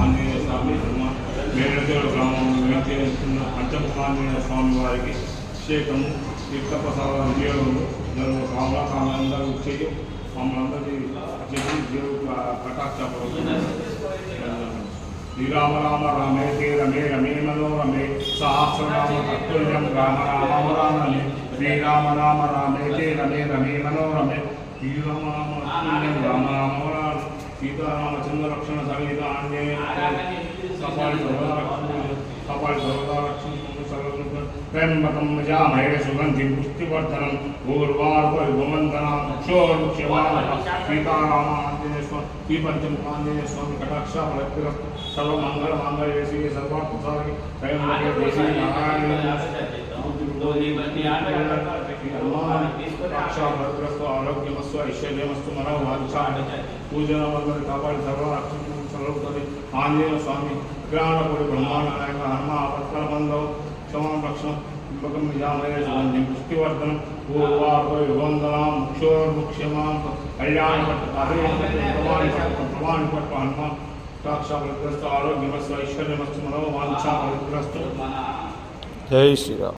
ఆంజనేయ స్వామి హనుమాన్ మేడదేవుల గ్రామంలో వేయించేస్తున్న పంచముఖాంజనేయ స్వామి వారికి అభిషేకము తీర్థప్రసాద వినియోగంలో జరుగు కామలందరూ చేయి మమ్మల్ందరికీ చేసి దేవుడు కటాక్షపడుతుంది. శ్రీరామ రామ రామేతి రమే రమే మనోరమే సహస్రనామ తత్తుల్యం రామ రామ రామే శ్రీరామ రామ రామేతి రమే రమే మనోరమే శ్రీరామ రామ తత్తుల్యం రామ రామ రామే సీతారామచంద్ర రక్షణ సమేత ఆంజనేయ కపాలి సర్వదా రక్షణ त्र्यंबकं यजामहे सुगंधिं पुष्टिवर्धनं उर्वारुकविभवन्दनां क्षोरुक्षमाणः सीतारामांजनेय स्वामी पंचमुखांजनेय स्वामी कटाक्ष फलप्रदः सर्वमंगलमांगल्ये शिवे सर्वार्थसाधके त्र्यंबके देवी नारायणे कटाक्षफलप्रदः आरोग्यमस्तु ऐश्वर्यमस्तु मनोवाञ्छा पूजनमंगल कापाडि सर्वरक्षणं सर्वोपरि आंजनेय स्वामी विग्रहाणपुरी ब्रह्मानायक हनुमा आपत्कलबन्धौ क्षमां रक्षणं त्र्यंबकं यजामहे सुगंधिं पुष्टिवर्धनं पूर्वार्कविभवन्दनां क्षोरुक्षमां कल्याणपट्टप्रमाणिपट्ट हनुमान् कटाक्षफलप्रदः आरोग्यमस्तु ऐश्वर्यमस्तु मनोवाञ्छा फलप्रदः। जय श्री राम।